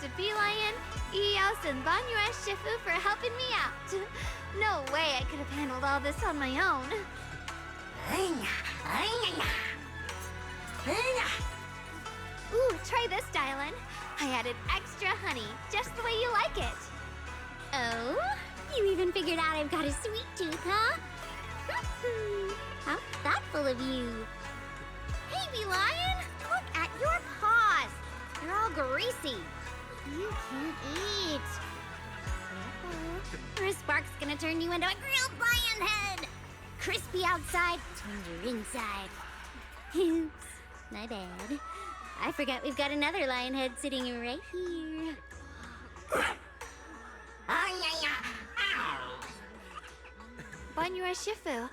to Bee Lion, Eos, and Banyue Shifu for helping me out. No way I could have handled all this on my own. Ooh, try this, Dylan. I added extra honey, just the way you like it. Oh? You even figured out I've got a sweet tooth, huh? How thoughtful of you. Hey, Bee Lion! Look at your paws! They're all greasy. You can't eat. Or a spark's gonna turn you into a grilled lion head! Crispy outside, tender inside. Oops, my bad. I forgot we've got another lion head sitting right here. Banyue Shifu,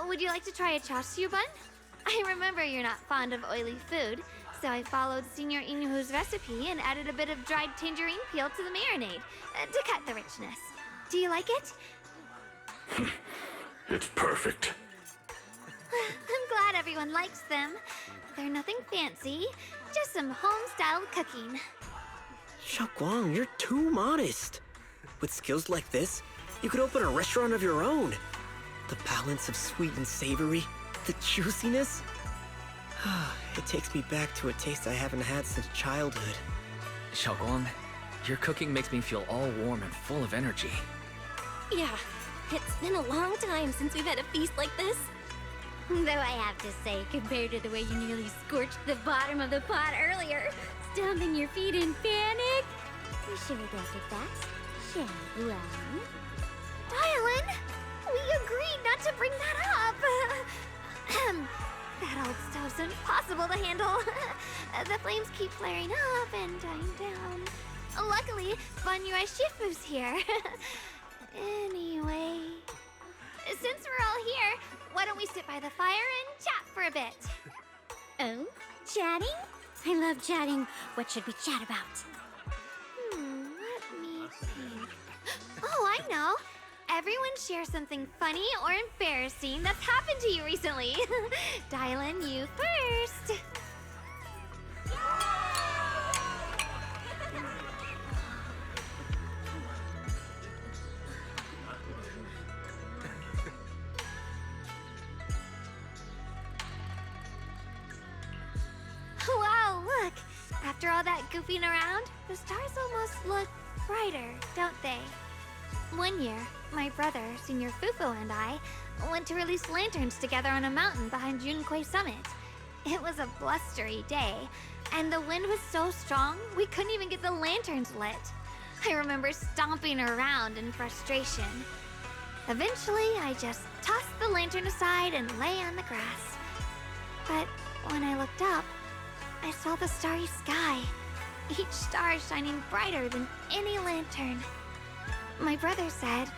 would you like to try a chasu bun? I remember you're not fond of oily food, so I followed Senior Inuhu's recipe and added a bit of dried tangerine peel to the marinade to cut the richness. Do you like it? It's perfect. I'm glad everyone likes them. They're nothing fancy, just some home-style cooking. Xiaoguang, you're too modest. With skills like this, you could open a restaurant of your own. The balance of sweet and savory, the juiciness. It takes me back to a taste I haven't had since childhood. Xiaoguang, your cooking makes me feel all warm and full of energy. Yeah, it's been a long time since we've had a feast like this. Though I have to say, compared to the way you nearly scorched the bottom of the pot earlier, stomping your feet in panic, we should have done that, shall we? Dylan, we agreed not to bring that up. That old stove's impossible to handle. The flames keep flaring up and dying down. Luckily, Banyue Shifu's here. Anyway, since we're all here, why don't we sit by the fire and chat for a bit? Oh, chatting? I love chatting. What should we chat about? Let me think. Oh, I know. Everyone share something funny or embarrassing that's happened to you recently. Dylan, you first. Wow, look! After all that goofing around, the stars almost look brighter, don't they? One year, my brother, Senior Fufu, and I went to release lanterns together on a mountain behind Junkui Summit. It was a blustery day, and the wind was so strong we couldn't even get the lanterns lit. I remember stomping around in frustration. Eventually, I just tossed the lantern aside and lay on the grass. But when I looked up, I saw the starry sky, each star shining brighter than any lantern. My brother said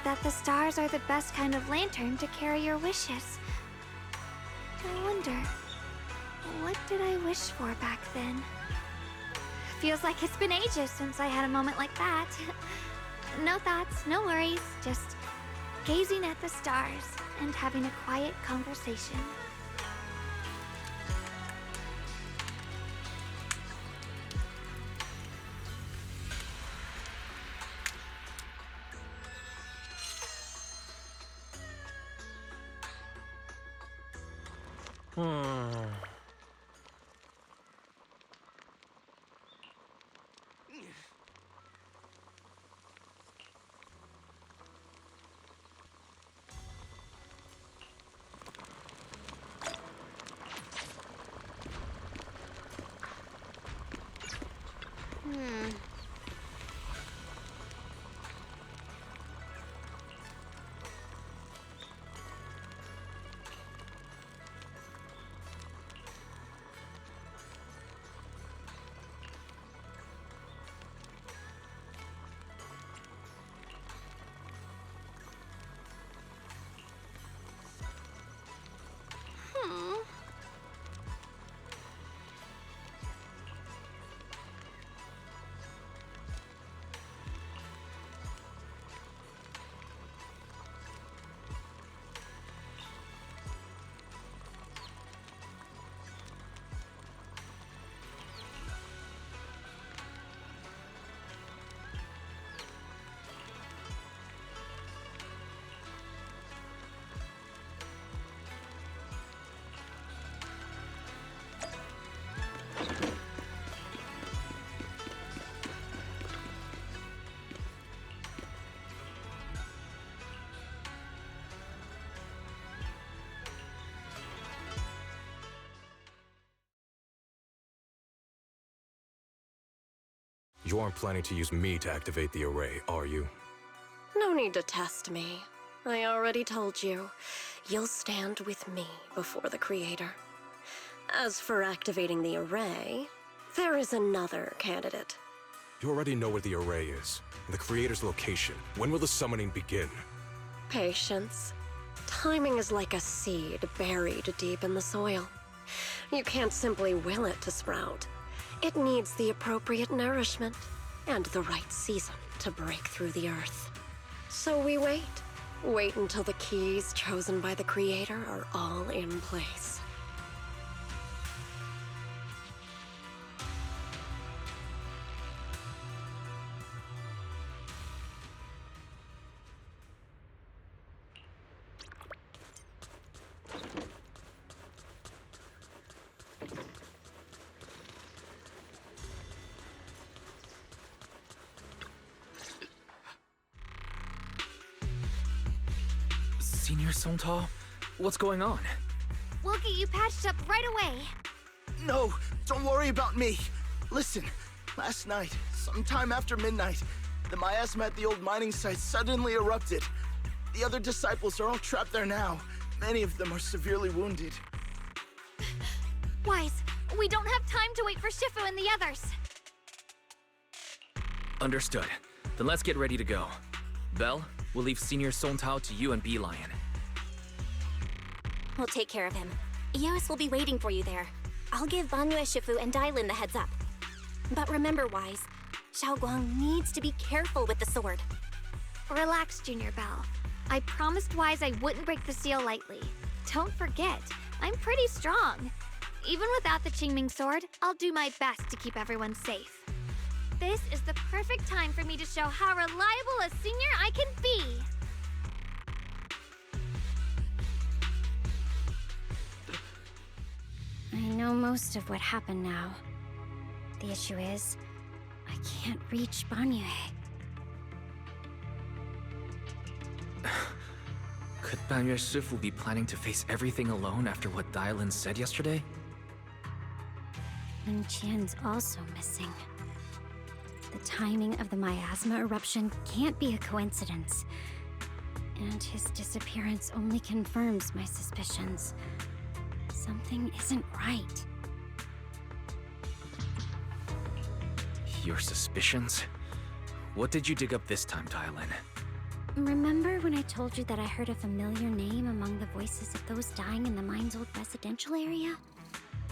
that the stars are the best kind of lantern to carry your wishes. I wonder, what did I wish for back then? Feels like it's been ages since I had a moment like that. No thoughts, no worries, just gazing at the stars and having a quiet conversation. You aren't planning to use me to activate the array, are you? No need to test me. I already told you. You'll stand with me before the Creator. As for activating the array, there is another candidate. You already know where the array is, and the Creator's location. When will the summoning begin? Patience. Timing is like a seed buried deep in the soil. You can't simply will it to sprout. It needs the appropriate nourishment and the right season to break through the earth. So we wait. Wait until the keys chosen by the Creator are all in place. Senior Songtao? What's going on? We'll get you patched up right away. No, don't worry about me. Listen, last night, sometime after midnight, the miasma at the old mining site suddenly erupted. The other disciples are all trapped there now. Many of them are severely wounded. Wise, we don't have time to wait for Shifu and the others. Understood. Then let's get ready to go. Belle, we'll leave Senior Songtao to you and Bee Lion. We'll take care of him. Eos will be waiting for you there. I'll give Banyue, Shifu, and Dailin the heads up. But remember, Wise, Xiaoguang needs to be careful with the sword. Relax, Junior Belle. I promised Wise I wouldn't break the seal lightly. Don't forget, I'm pretty strong. Even without the Qingming sword, I'll do my best to keep everyone safe. This is the perfect time for me to show how reliable a senior I can be. I know most of what happened now. The issue is, I can't reach Banyue. Could Banyue Shifu be planning to face everything alone after what Dailin said yesterday? Ning Qian's also missing. The timing of the miasma eruption can't be a coincidence. And his disappearance only confirms my suspicions. Something isn't right. Your suspicions? What did you dig up this time, Dailin? Remember when I told you that I heard a familiar name among the voices of those dying in the mine's old residential area?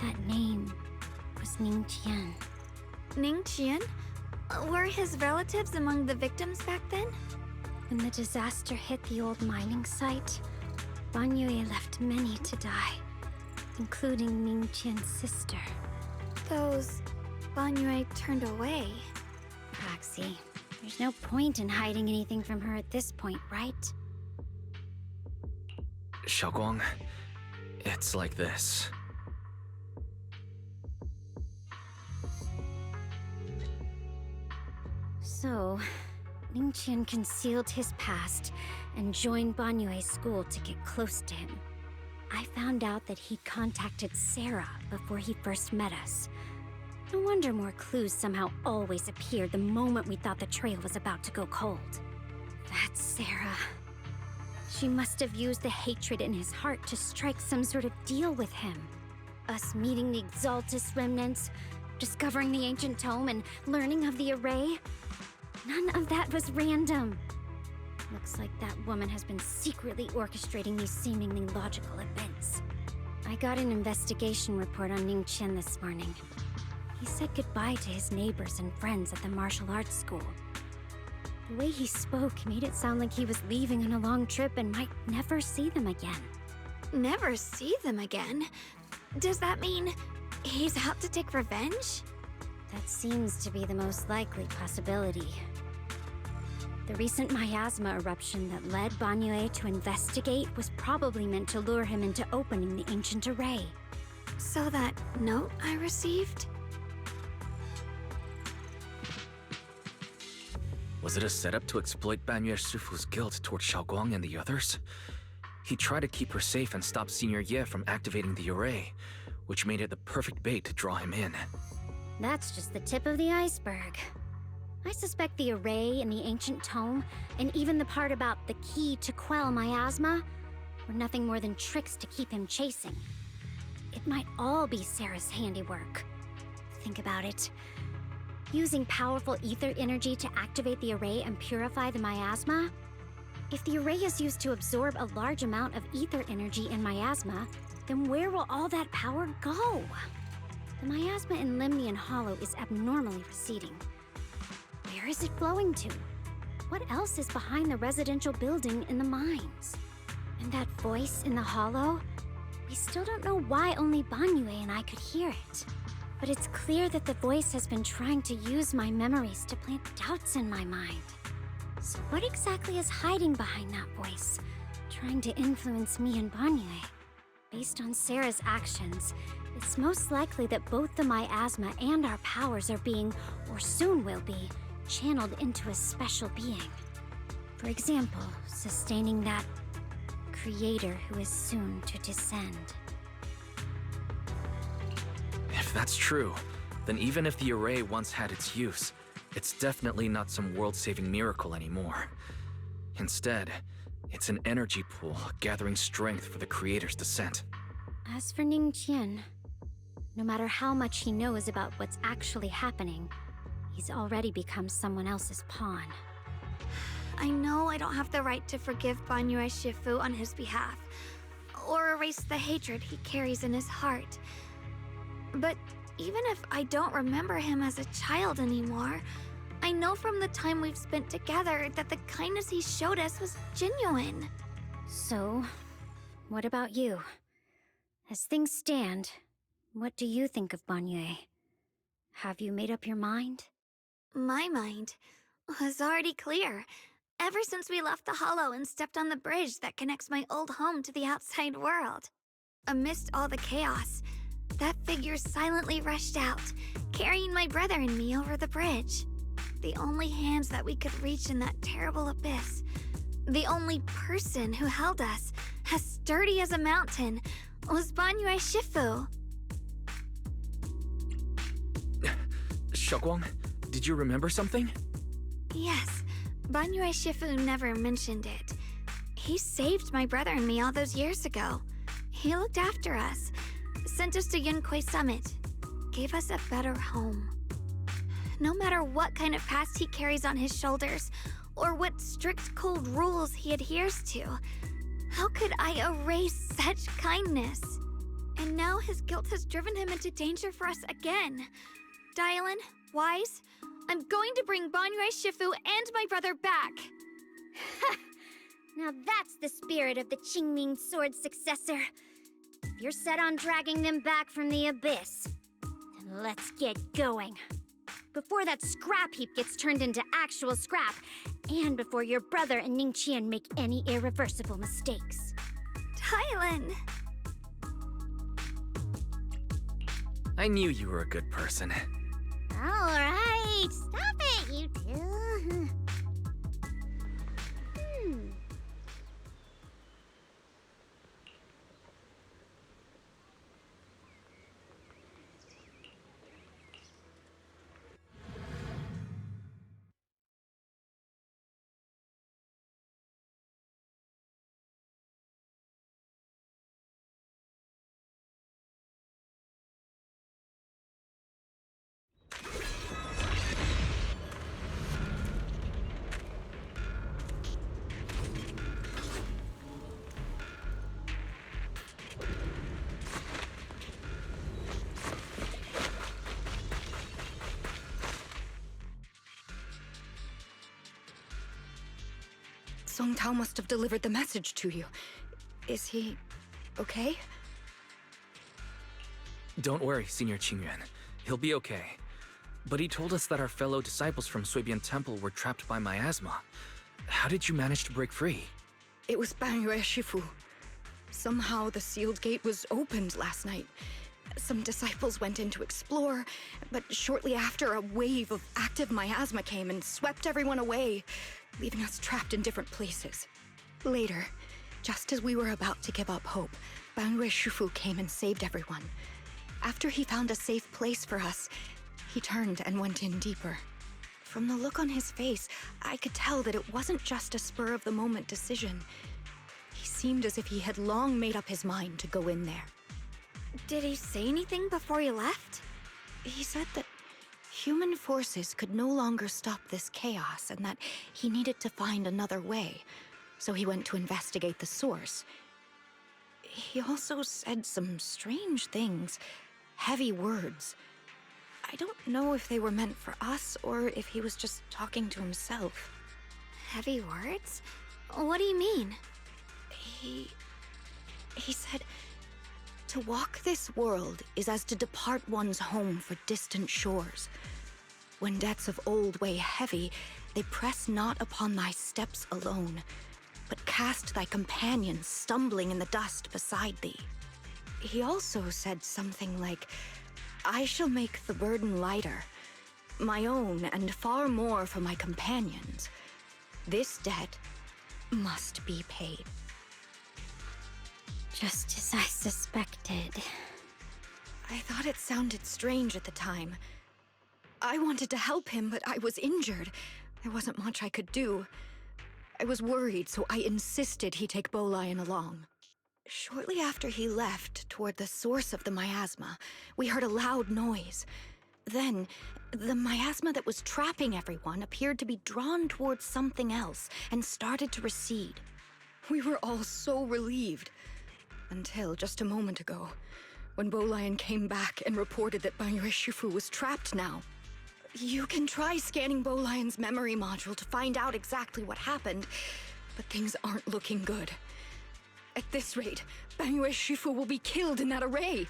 That name was Ning Qian. Ning Qian? Were his relatives among the victims back then? When the disaster hit the old mining site, Banyue left many to die, including Ning Qian's sister. Those Banyue turned away. Roxy, there's no point in hiding anything from her at this point, right? Xiaoguang, it's like this. So, Ning Qian concealed his past and joined Banyue's school to get close to him. I found out that he'd contacted Sarah before he first met us. No wonder more clues somehow always appeared the moment we thought the trail was about to go cold. That's Sarah. She must have used the hatred in his heart to strike some sort of deal with him. Us meeting the Exaltus remnants, discovering the ancient tome, and learning of the array. None of that was random. Looks like that woman has been secretly orchestrating these seemingly logical events. I got an investigation report on Ning Qian this morning. He said goodbye to his neighbors and friends at the martial arts school. The way he spoke made it sound like he was leaving on a long trip and might never see them again. Never see them again? Does that mean he's out to take revenge? That seems to be the most likely possibility. The recent miasma eruption that led Banyue to investigate was probably meant to lure him into opening the ancient array. So that note I received? Was it a setup to exploit Banyue Shifu's guilt toward Xiaoguang and the others? He tried to keep her safe and stop Senior Ye from activating the array, which made it the perfect bait to draw him in. That's just the tip of the iceberg. I suspect the array in the ancient tome, and even the part about the key to quell miasma, were nothing more than tricks to keep him chasing. It might all be Sarah's handiwork. Think about it. Using powerful ether energy to activate the array and purify the miasma? If the array is used to absorb a large amount of ether energy in miasma, then where will all that power go? The miasma in Limnian Hollow is abnormally receding. Where is it flowing to? What else is behind the residential building in the mines? And that voice in the hollow? We still don't know why only Banyue and I could hear it. But it's clear that the voice has been trying to use my memories to plant doubts in my mind. So what exactly is hiding behind that voice, trying to influence me and Banyue? Based on Sarah's actions, it's most likely that both the miasma and our powers are being, or soon will be, channeled into a special being. For example, sustaining that creator who is soon to descend. If that's true, then even if the array once had its use, it's definitely not some world-saving miracle anymore. Instead, it's an energy pool gathering strength for the creator's descent. As for Ningqian, no matter how much he knows about what's actually happening, he's already become someone else's pawn. I know I don't have the right to forgive Banyue Shifu on his behalf, or erase the hatred he carries in his heart. But even if I don't remember him as a child anymore, I know from the time we've spent together that the kindness he showed us was genuine. So, what about you? As things stand, what do you think of Banyue? Have you made up your mind? My mind was already clear, ever since we left the Hollow and stepped on the bridge that connects my old home to the outside world. Amidst all the chaos, that figure silently rushed out, carrying my brother and me over the bridge. The only hands that we could reach in that terrible abyss. The only person who held us, as sturdy as a mountain, was Banyue Shifu. Xiaoguang, did you remember something? Yes, Banyue Shifu never mentioned it. He saved my brother and me all those years ago. He looked after us, sent us to Yunquei Summit, gave us a better home. No matter what kind of past he carries on his shoulders, or what strict cold rules he adheres to, how could I erase such kindness? And now his guilt has driven him into danger for us again. Dylan, Wise, I'm going to bring Banyue Shifu and my brother back. Now that's the spirit of the Qingming Sword successor. If you're set on dragging them back from the abyss, then let's get going. Before that scrap heap gets turned into actual scrap, and before your brother and Ningqian make any irreversible mistakes. Dylan! I knew you were a good person. Alright, stop it, you two. Song Tao must have delivered the message to you. Is he okay? Don't worry, Senior Qingyuan. He'll be okay. But he told us that our fellow disciples from Suibian Temple were trapped by miasma. How did you manage to break free? It was Banyue Shifu. Somehow the sealed gate was opened last night. Some disciples went in to explore, but shortly after, a wave of active miasma came and swept everyone away, leaving us trapped in different places. Later, just as we were about to give up hope, Banyue Shifu came and saved everyone. After he found a safe place for us, he turned and went in deeper. From the look on his face, I could tell that it wasn't just a spur-of-the-moment decision. He seemed as if he had long made up his mind to go in there. Did he say anything before he left? He said that human forces could no longer stop this chaos and that he needed to find another way, so he went to investigate the source. He also said some strange things, heavy words. I don't know if they were meant for us or if he was just talking to himself. Heavy words? What do you mean? He said, to walk this world is as to depart one's home for distant shores. When debts of old weigh heavy, they press not upon thy steps alone, but cast thy companions stumbling in the dust beside thee. He also said something like, I shall make the burden lighter, my own and far more for my companions. This debt must be paid. Just as I suspected. I thought it sounded strange at the time. I wanted to help him, but I was injured. There wasn't much I could do. I was worried, so I insisted he take Bolian along. Shortly after he left, toward the source of the miasma, we heard a loud noise. Then, the miasma that was trapping everyone appeared to be drawn towards something else and started to recede. We were all so relieved. Until just a moment ago, when Bolian came back and reported that Banyue was trapped now. You can try scanning Bolian's memory module to find out exactly what happened, but things aren't looking good. At this rate, Banyue will be killed in that array.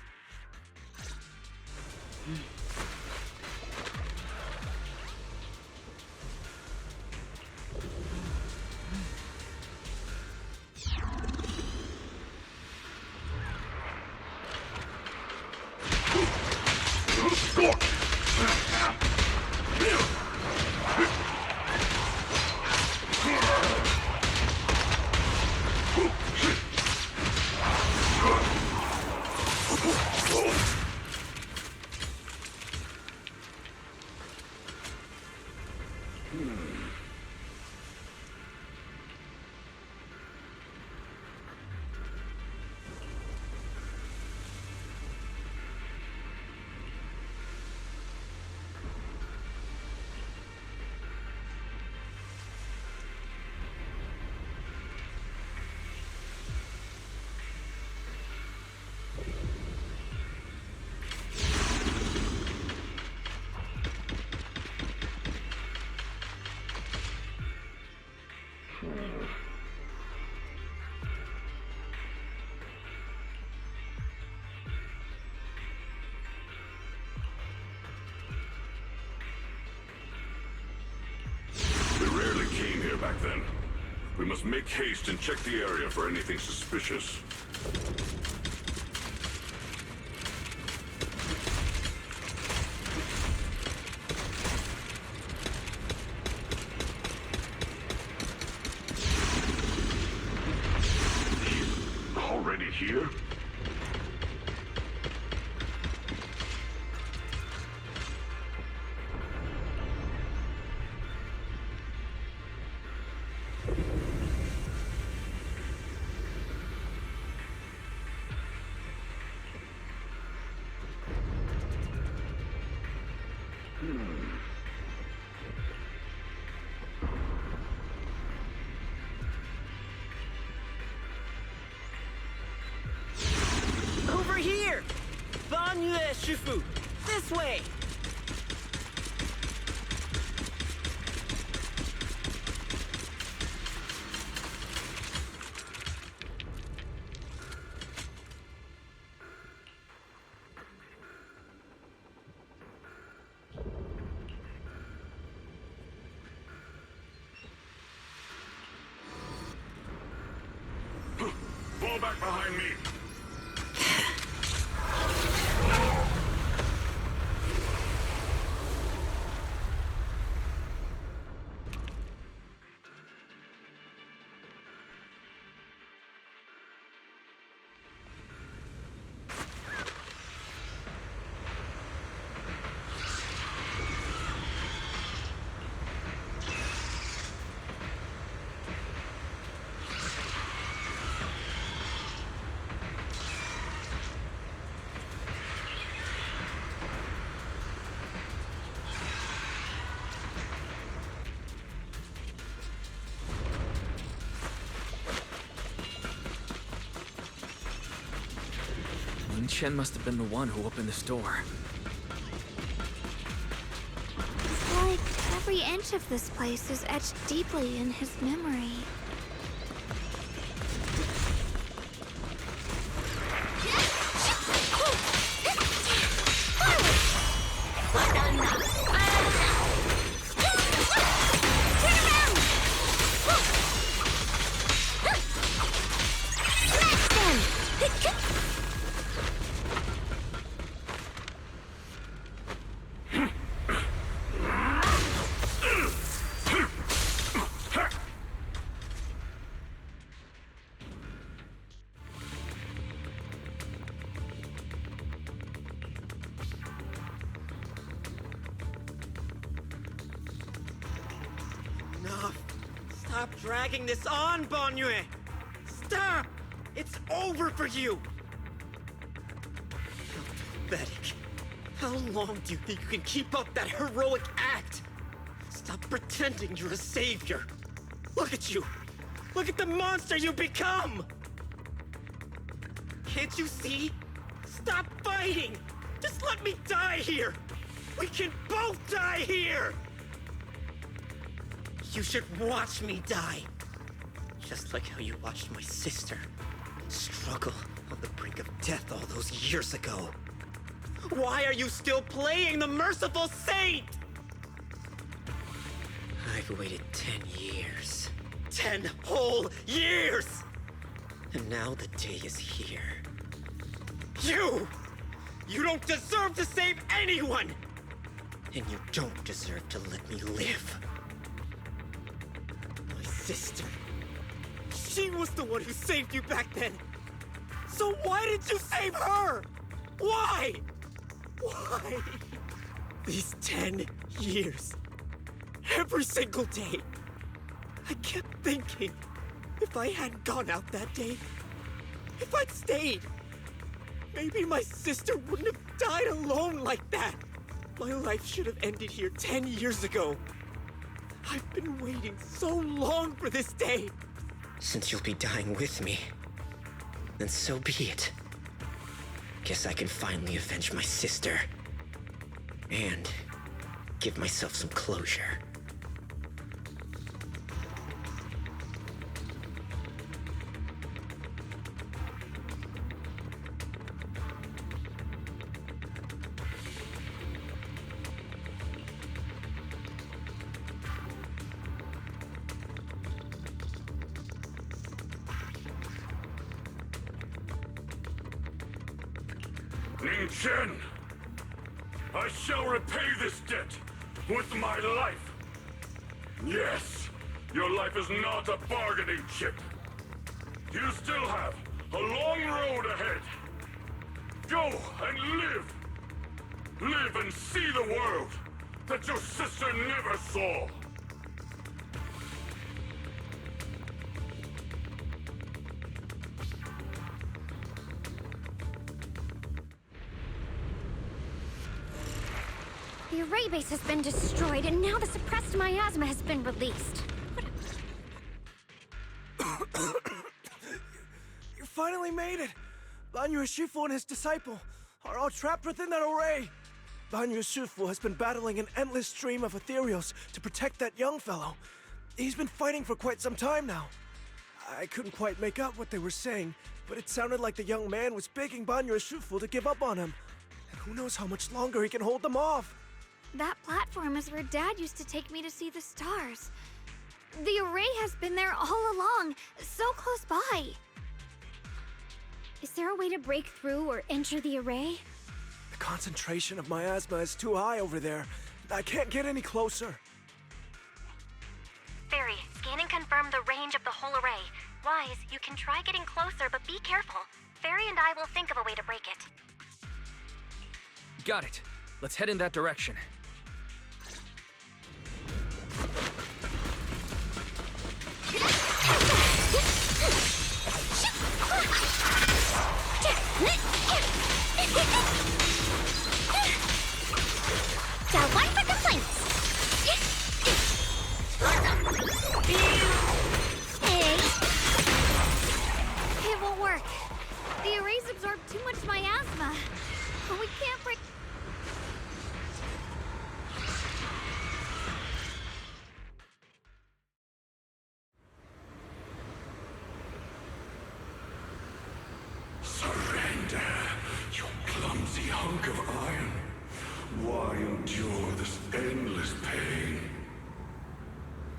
They rarely came here back then. We must make haste and check the area for anything suspicious. Already here? Over here! Banyue, Shifu! This way! Fall back behind me! Chen must have been the one who opened this door. It's like every inch of this place is etched deeply in his memory. Enough! Stop dragging this on, Banyue! Stop! It's over for you! How pathetic. How long do you think you can keep up that heroic act? Stop pretending you're a savior. Look at you! Look at the monster you become! Can't you see? Stop fighting! Just let me die here! We can both die here! You should watch me die. Just like how you watched my sister struggle on the brink of death all those years ago. Why are you still playing the merciful saint? I've waited 10 years. 10 whole years! And now the day is here. You! You don't deserve to save anyone! And you don't deserve to let me live. My sister. She was the one who saved you back then. So why did you save her? Why? Why? These 10 years. Every single day. I kept thinking, if I hadn't gone out that day, if I'd stayed, maybe my sister wouldn't have died alone like that. My life should have ended here 10 years ago. I've been waiting so long for this day. Since you'll be dying with me, then so be it. Guess I can finally avenge my sister. And give myself some closure. Ning Chen, I shall repay this debt with my life. Yes, your life is not a bargaining chip. You still have a long road ahead. Go and live. Live and see the world that your sister never saw. The array base has been destroyed, and now the suppressed miasma has been released. You finally made it! Banyue Shifu and his disciple are all trapped within that array. Banyue Shifu has been battling an endless stream of ethereals to protect that young fellow. He's been fighting for quite some time now. I couldn't quite make out what they were saying, but it sounded like the young man was begging Banyue Shifu to give up on him. And who knows how much longer he can hold them off. That platform is where Dad used to take me to see the stars. The array has been there all along, so close by. Is there a way to break through or enter the array? The concentration of miasma is too high over there. I can't get any closer. Fairy, scan and confirm the range of the whole array. Wise, you can try getting closer, but be careful. Fairy and I will think of a way to break it. Got it. Let's head in that direction. One for complaints. It won't work. The arrays absorb too much miasma. rusty hunk of iron. Why endure this endless pain?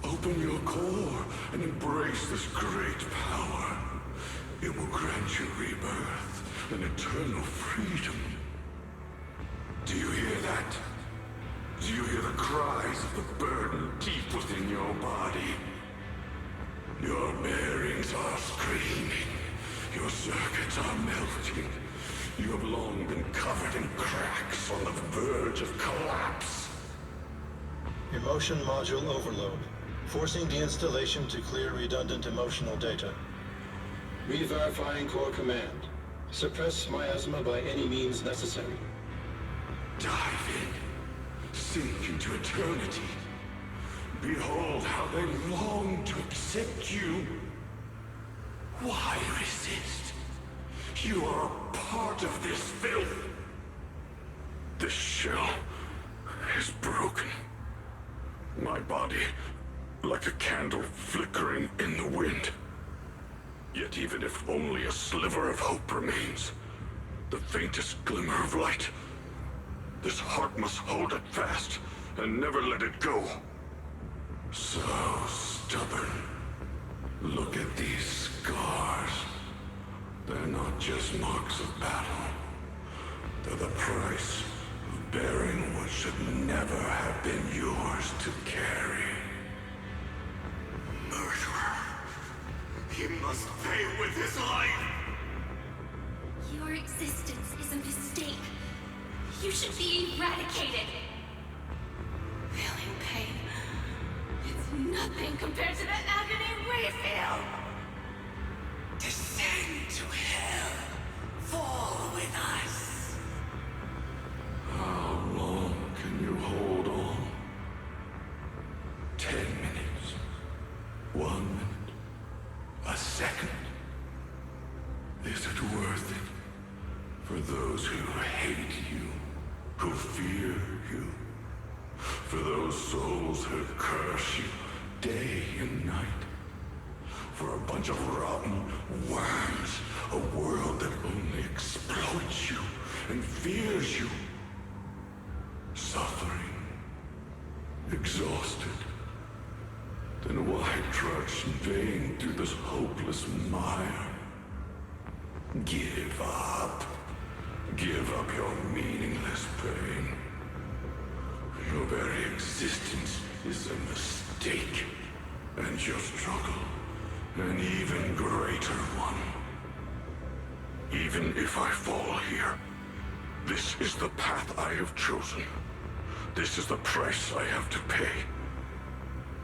Open your core and embrace this great power. It will grant you rebirth and eternal freedom. Do you hear that? Do you hear the cries of the burden deep within your body? Your bearings are screaming. Your circuits are melting. You have long been covered in cracks on the verge of collapse. Emotion module overload. Forcing deinstallation to clear redundant emotional data. Re-verifying core command. Suppress miasma by any means necessary. Dive in. Sink into eternity. Behold how they long to accept you. Why resist? You are a part of this filth. This shell is broken. My body, like a candle flickering in the wind. Yet even if only a sliver of hope remains, the faintest glimmer of light, this heart must hold it fast and never let it go. So stubborn. Look at these scars. They're not just marks of battle. They're the price of bearing what should never have been yours to carry. Murderer. He must pay with his life. Your existence is a mistake. You should be eradicated. Feeling pain. It's nothing compared to the agony we feel. Descend to hell. Fall with us. How long can you hold on? 10 minutes. 1 minute. A second. Is it worth it? For those who hate you, who fear you, for those souls who curse you day and night, for a bunch of rotten worms, a world that only exploits you and fears you, suffering, exhausted. Then why trudge in vain through this hopeless mire? Give up. Give up your meaningless pain. Your very existence is a mistake, and your struggle, an even greater one. Even if I fall here, this is the path I have chosen. This is the price I have to pay.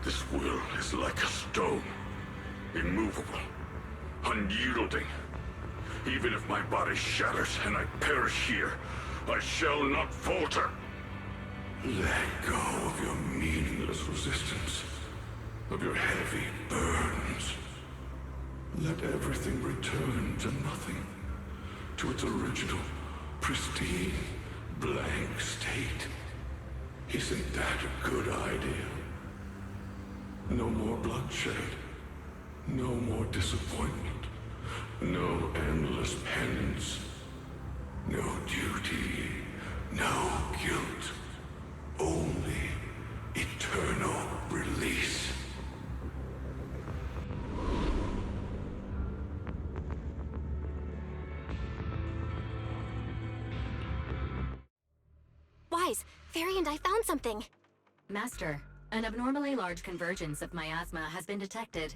This will is like a stone, immovable, unyielding. Even if my body shatters and I perish here, I shall not falter. Let go of your meaningless resistance, of your heavy burdens. Let everything return to nothing, to its original, pristine, blank state. Isn't that a good idea? No more bloodshed, no more disappointment, no endless penance, no duty, no guilt, only eternal release. Wise, Fairy and I found something. Master, an abnormally large convergence of miasma has been detected.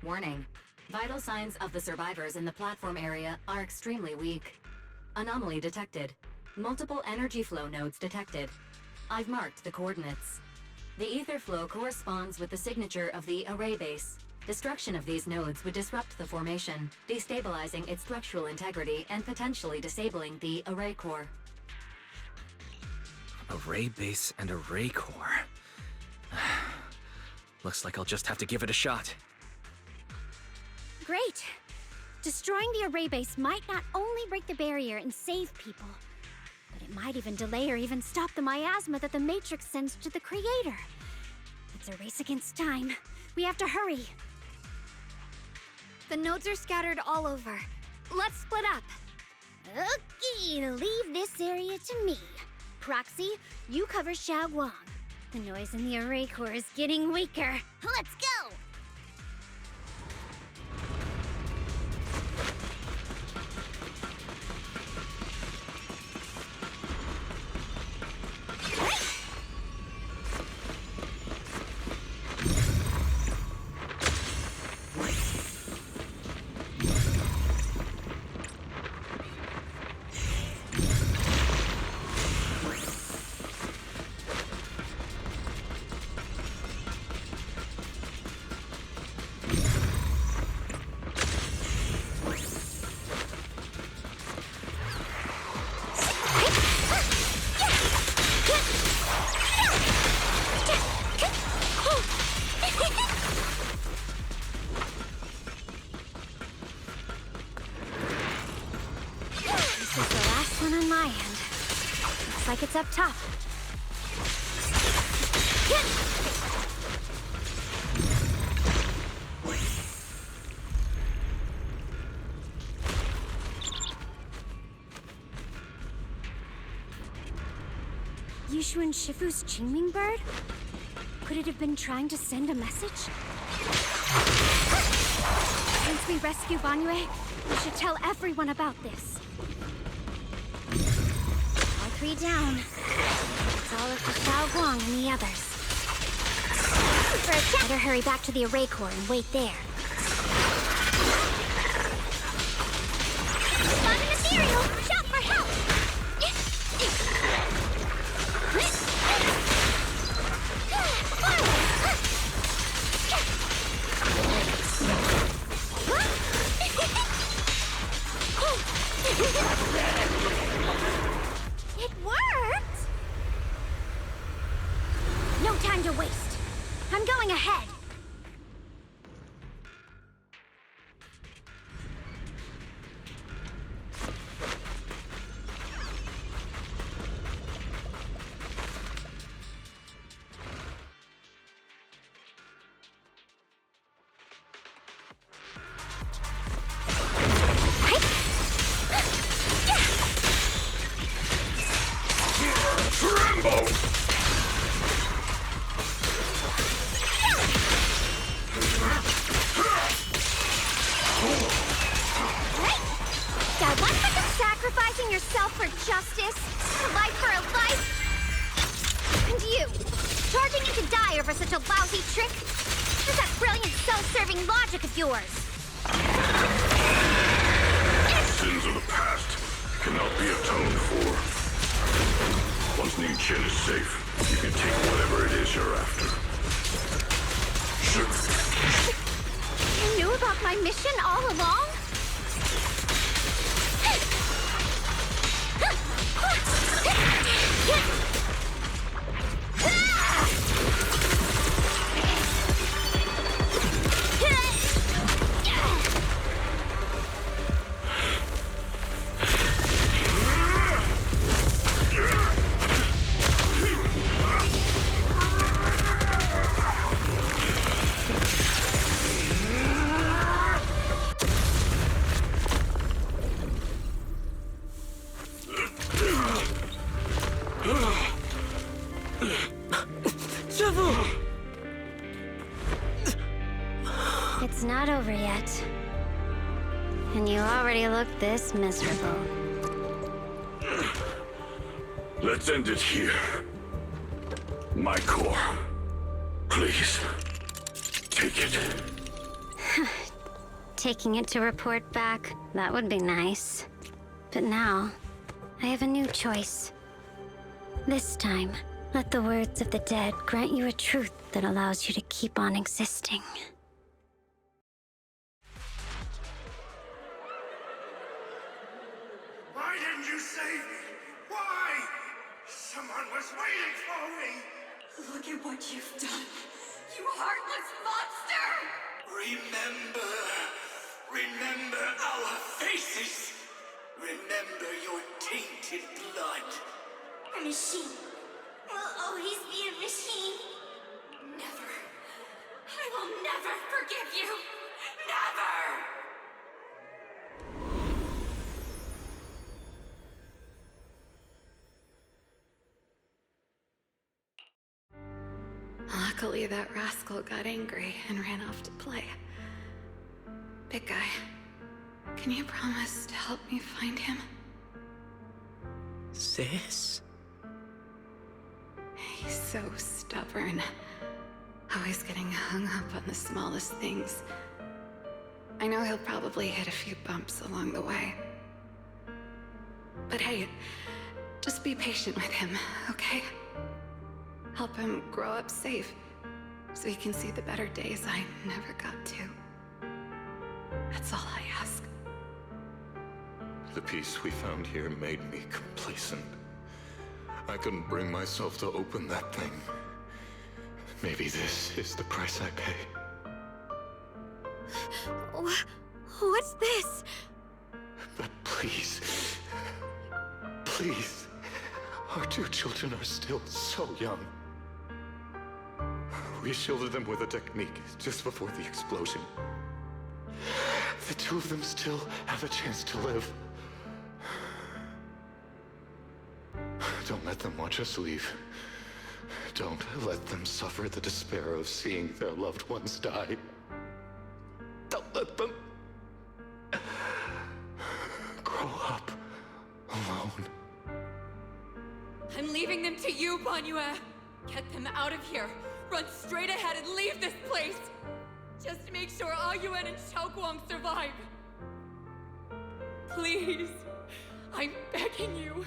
Warning. Vital signs of the survivors in the platform area are extremely weak. Anomaly detected. Multiple energy flow nodes detected. I've marked the coordinates. The ether flow corresponds with the signature of the array base. Destruction of these nodes would disrupt the formation, destabilizing its structural integrity and potentially disabling the array core. Array base and array core. Looks like I'll just have to give it a shot. Great! Destroying the array base might not only break the barrier and save people, but it might even delay or even stop the miasma that the Matrix sends to the Creator. It's a race against time. We have to hurry. The nodes are scattered all over. Let's split up. Okay, leave this area to me. Proxy, you cover Xiaoguang. The noise in the array core is getting weaker. Let's go! This is the last one on my end. Looks like it's up top. Yushu and Shifu's Qingming bird? Could it have been trying to send a message? Once we rescue Banyue, we should tell everyone about this. All three down. It's all up to Xiaoguang and the others. Better hurry back to the array core and wait there. Spot an ethereal! Shout for help! It worked! No time to waste. I'm going ahead. Tremble! That one think of sacrificing yourself for justice? A life for a life? And you, charging into die over such a lousy trick? Where's that brilliant self-serving logic of yours? Sins of the past cannot be atoned for. Once Ning-Chen is safe, you can take whatever it is you're after. You knew about my mission all along? It's not over yet. And you already look this miserable. Let's end it here. My core. Please. Take it. Taking it to report back, that would be nice. But now, I have a new choice. This time, let the words of the dead grant you a truth that allows you to keep on existing. Why didn't you save me? Why? Someone was waiting for me! Look at what you've done! You heartless monster! Remember our faces! Remember your tainted blood! A machine will always be a machine. Never. I will never forgive you! Never! Luckily, that rascal got angry and ran off to play. Big guy, can you promise to help me find him? Sis? He's so stubborn. Always getting hung up on the smallest things. I know he'll probably hit a few bumps along the way. But hey, just be patient with him, okay? Help him grow up safe, so he can see the better days I never got to. That's all I ask. The peace we found here made me complacent. I couldn't bring myself to open that thing. Maybe this is the price I pay. What's this? But please, please, our two children are still so young. We shielded them with a technique just before the explosion. The two of them still have a chance to live. Don't let them watch us leave. Don't let them suffer the despair of seeing their loved ones die. Don't let them grow up alone. I'm leaving them to you, Banyue. Get them out of here. Run straight ahead and leave this place. Just make sure Ayuen and Xiaoguang survive. Please. I'm begging you.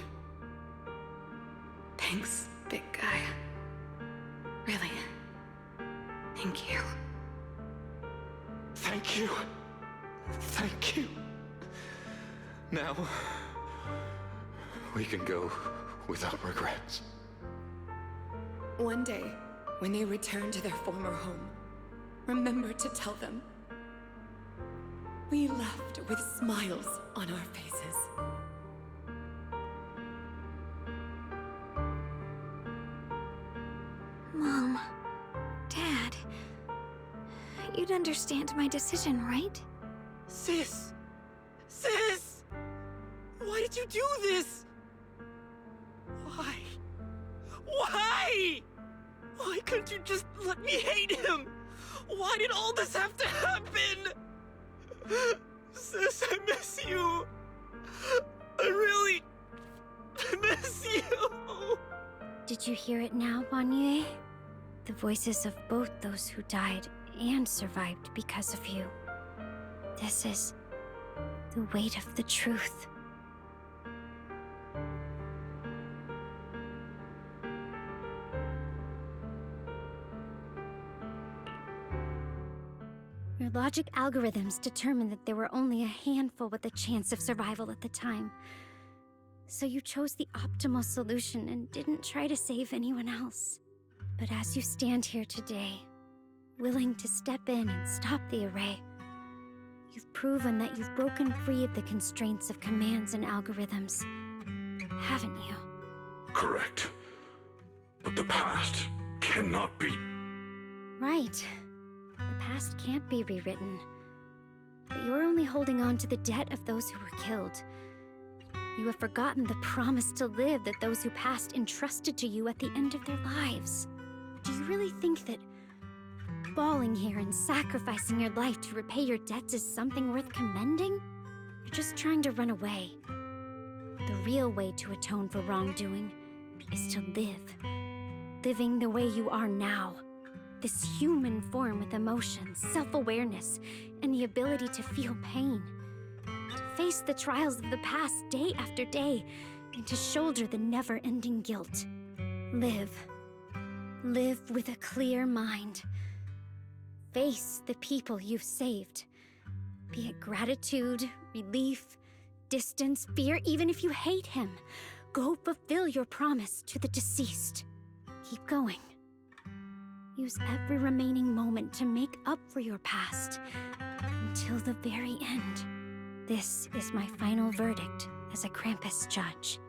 Thanks, big guy. Really. Thank you. Thank you. Thank you. Now, we can go without regrets. One day, when they return to their former home, remember to tell them we left with smiles on our faces. Mom, Dad, you'd understand my decision, right? Sis! Sis! Why did you do this? Why? Why? Why couldn't you just let me hate him? Why did all this have to happen? Sis, I miss you. I really miss you. Did you hear it now, Banyue? The voices of both those who died and survived because of you. This is the weight of the truth. Your logic algorithms determined that there were only a handful with a chance of survival at the time. So you chose the optimal solution and didn't try to save anyone else. But as you stand here today, willing to step in and stop the array, you've proven that you've broken free of the constraints of commands and algorithms, haven't you? Correct. But the past cannot be. Right. The past can't be rewritten. But you're only holding on to the debt of those who were killed. You have forgotten the promise to live that those who passed entrusted to you at the end of their lives. Do you really think that falling here and sacrificing your life to repay your debts is something worth commending? You're just trying to run away. The real way to atone for wrongdoing is to live. Living the way you are now. This human form with emotions, self-awareness, and the ability to feel pain. To face the trials of the past day after day, and to shoulder the never-ending guilt. Live. Live with a clear mind. Face the people you've saved. Be it gratitude, relief, distance, fear, even if you hate him. Go fulfill your promise to the deceased. Keep going. Use every remaining moment to make up for your past, until the very end. This is my final verdict as a Krampus judge.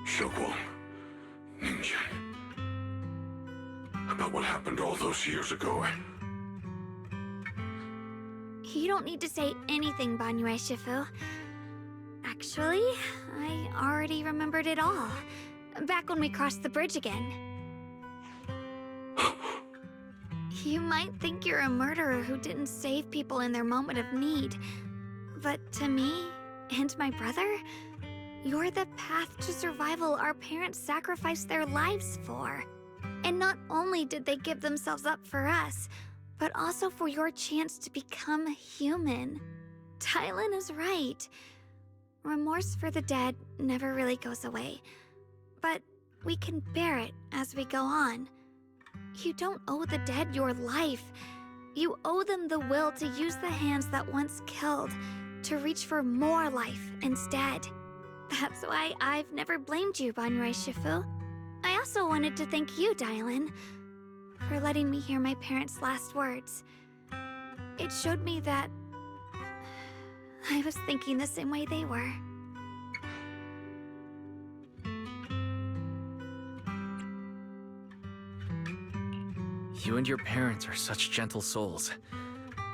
Xiaoguang, Ningyan. About what happened all those years ago. don't need to say anything, Banyue Shifu. Actually, I already remembered it all. Back when we crossed the bridge again. You might think you're a murderer who didn't save people in their moment of need. But to me, and my brother, you're the path to survival our parents sacrificed their lives for. And not only did they give themselves up for us, but also for your chance to become human. Tylan is right. Remorse for the dead never really goes away. But we can bear it as we go on. You don't owe the dead your life. You owe them the will to use the hands that once killed, to reach for more life instead. That's why I've never blamed you, Banyue Shifu. I also wanted to thank you, Dylan, for letting me hear my parents' last words. It showed me that I was thinking the same way they were. You and your parents are such gentle souls.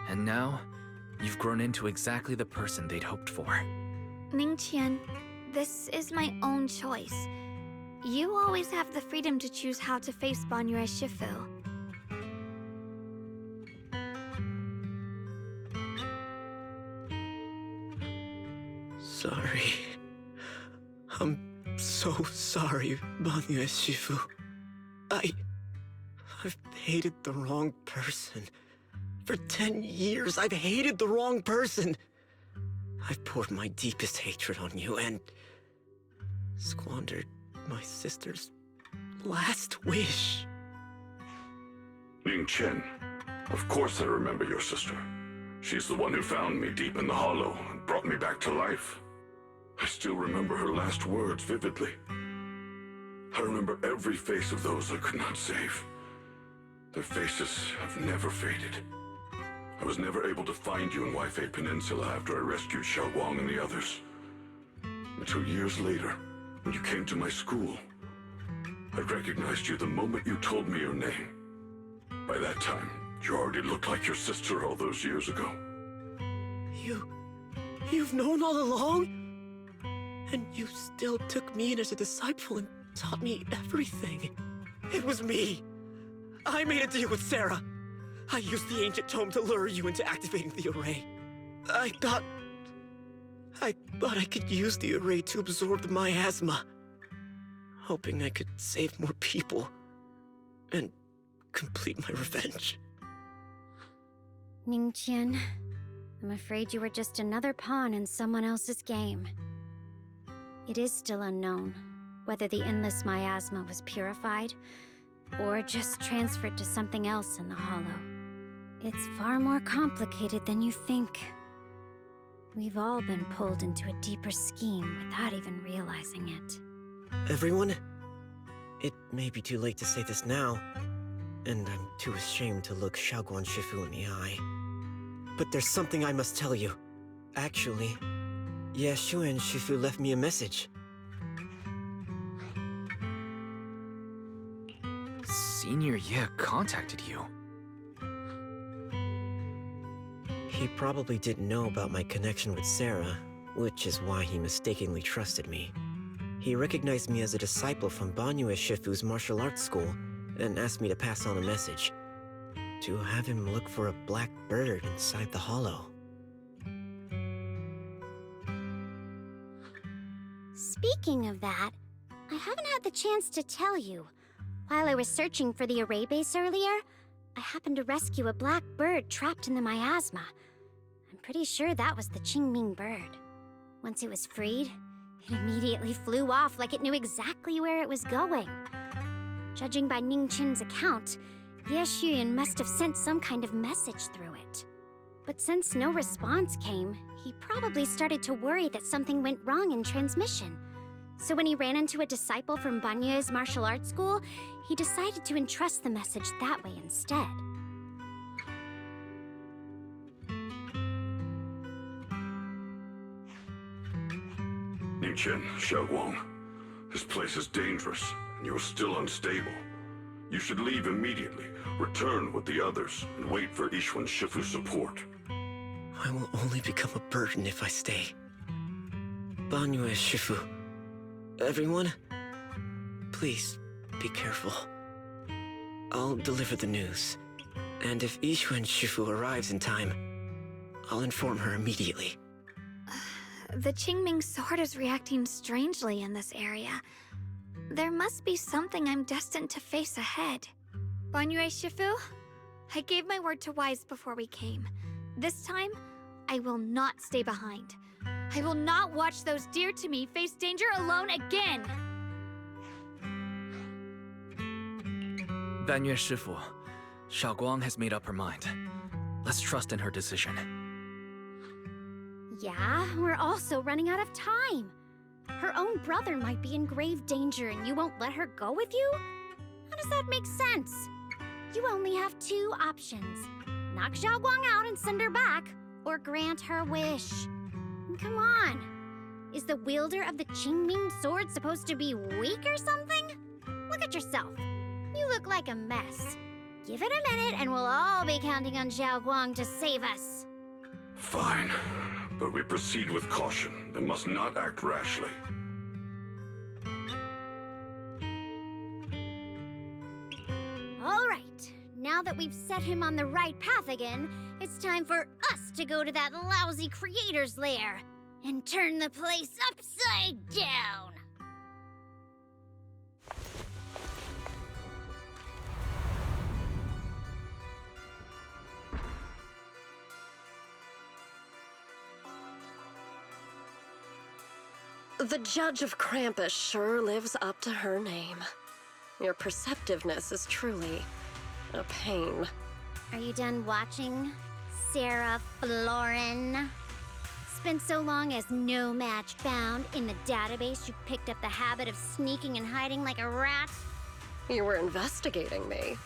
And now, you've grown into exactly the person they'd hoped for. Ningqian, this is my own choice. You always have the freedom to choose how to face Banyue Shifu. Sorry. I'm so sorry, Banyue Shifu. I've hated the wrong person. For 10 years, I've hated the wrong person. I've poured my deepest hatred on you and squandered my sister's last wish. Ning Chen, of course I remember your sister. She's the one who found me deep in the hollow and brought me back to life. I still remember her last words vividly. I remember every face of those I could not save. Their faces have never faded. I was never able to find you in Waifei Peninsula after I rescued Xiaoguang and the others. Until years later, when you came to my school, I recognized you the moment you told me your name. By that time, you already looked like your sister all those years ago. You've known all along? And you still took me in as a disciple and taught me everything. It was me. I made a deal with Sarah. I used the ancient tome to lure you into activating the array. I thought I could use the array to absorb the miasma, hoping I could save more people and complete my revenge. Ningqian, I'm afraid you were just another pawn in someone else's game. It is still unknown whether the endless miasma was purified or just transferred to something else in the hollow. It's far more complicated than you think. We've all been pulled into a deeper scheme without even realizing it. Everyone, it may be too late to say this now, and I'm too ashamed to look Xiaoguang Shifu in the eye. But there's something I must tell you. Actually, Yashuan Shifu left me a message. Senior Ye contacted you. He probably didn't know about my connection with Sarah, which is why he mistakenly trusted me. He recognized me as a disciple from Banyue Shifu's martial arts school and asked me to pass on a message. To have him look for a black bird inside the hollow. Speaking of that, I haven't had the chance to tell you. While I was searching for the array base earlier, I happened to rescue a black bird trapped in the miasma. I'm pretty sure that was the Qingming bird. Once it was freed, it immediately flew off like it knew exactly where it was going. Judging by Ningqian's account, Ye Xuyan must have sent some kind of message through it. But since no response came, he probably started to worry that something went wrong in transmission. So when he ran into a disciple from Banyue's martial arts school, he decided to entrust the message that way instead. Ningqian, Xiaoguang, this place is dangerous, and you're still unstable. You should leave immediately, return with the others, and wait for Ishuan Shifu's support. I will only become a burden if I stay. Banyue Shifu. Everyone, please be careful. I'll deliver the news. And if Yixuan Shifu arrives in time, I'll inform her immediately. The Qingming sword is reacting strangely in this area. There must be something I'm destined to face ahead. Banyue Shifu, I gave my word to Wise before we came. This time, I will not stay behind. I will not watch those dear to me face danger alone again! Banyue Shifu, Xiaoguang has made up her mind. Let's trust in her decision. Yeah, we're also running out of time. Her own brother might be in grave danger and you won't let her go with you? How does that make sense? You only have two options. Knock Xiaoguang out and send her back, or grant her wish. Come on. Is the wielder of the Qingming sword supposed to be weak or something? Look at yourself. You look like a mess. Give it a minute and we'll all be counting on Xiaoguang to save us. Fine, but we proceed with caution and must not act rashly. All right. Now that we've set him on the right path again, it's time for us to go to that lousy creator's lair and turn the place upside down. The Judge of Krampus sure lives up to her name. Your perceptiveness is truly a pain. Are you done watching, Sarah Florin? Spent so long as no match found in the database, you picked up the habit of sneaking and hiding like a rat? You were investigating me.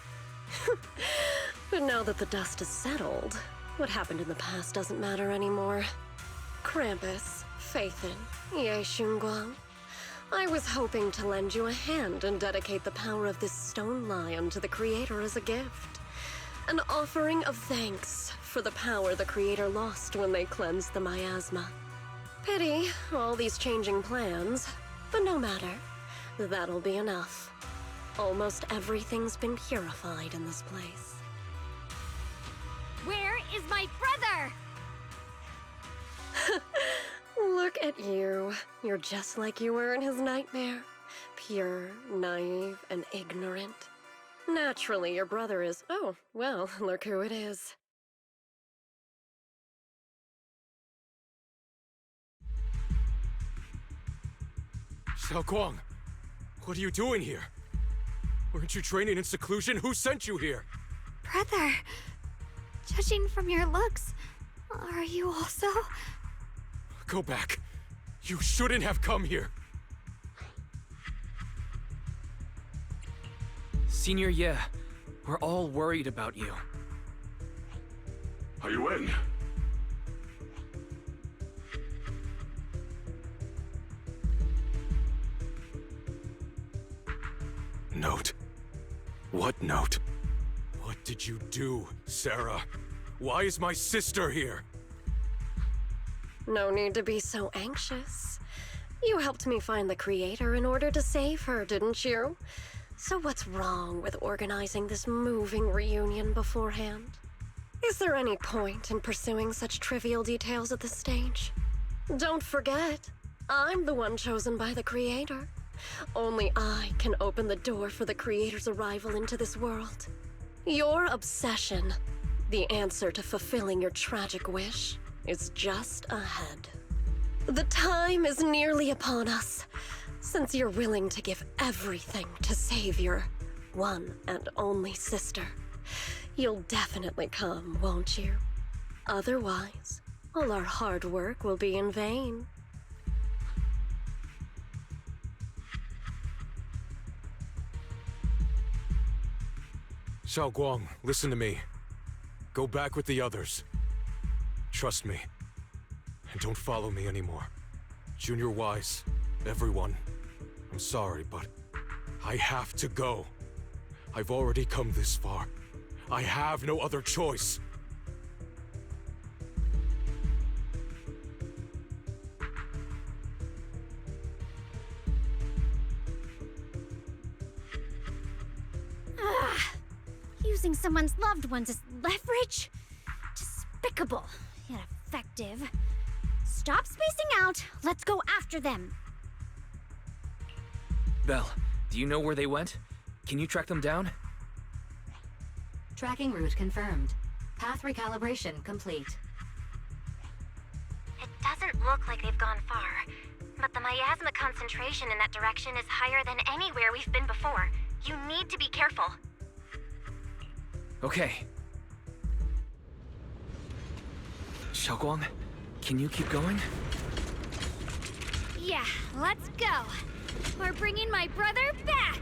But now that the dust has settled, what happened in the past doesn't matter anymore. Krampus, Faithin, Ye Xunguang. I was hoping to lend you a hand and dedicate the power of this stone lion to the Creator as a gift. An offering of thanks for the power the Creator lost when they cleansed the miasma. Pity, all these changing plans, but no matter. That'll be enough. Almost everything's been purified in this place. Where is my brother? Look at you. You're just like you were in his nightmare. Pure, naive, and ignorant. Naturally, your brother is... Oh, well, look who it is. Xiaoguang, what are you doing here? Weren't you training in seclusion? Who sent you here? Brother, judging from your looks, are you also... Go back. You shouldn't have come here. Senior Ye, we're all worried about you. Are you in? Note? What note? What did you do, Sarah? Why is my sister here? No need to be so anxious. You helped me find the Creator in order to save her, didn't you? So what's wrong with organizing this moving reunion beforehand? Is there any point in pursuing such trivial details at this stage? Don't forget, I'm the one chosen by the Creator. Only I can open the door for the Creator's arrival into this world. Your obsession, the answer to fulfilling your tragic wish, is just ahead. The time is nearly upon us. Since you're willing to give everything to save your one and only sister, you'll definitely come, won't you? Otherwise, all our hard work will be in vain. Xiaoguang, listen to me. Go back with the others. Trust me. And don't follow me anymore. Junior Wise, everyone. I'm sorry, but I have to go. I've already come this far. I have no other choice. Using someone's loved ones as leverage? Despicable, yet effective. Stop spacing out. Let's go after them. Belle, do you know where they went? Can you track them down? Tracking route confirmed. Path recalibration complete. It doesn't look like they've gone far, but the miasma concentration in that direction is higher than anywhere we've been before. You need to be careful. Okay. Xiaoguang, can you keep going? Yeah, let's go. We're bringing my brother back!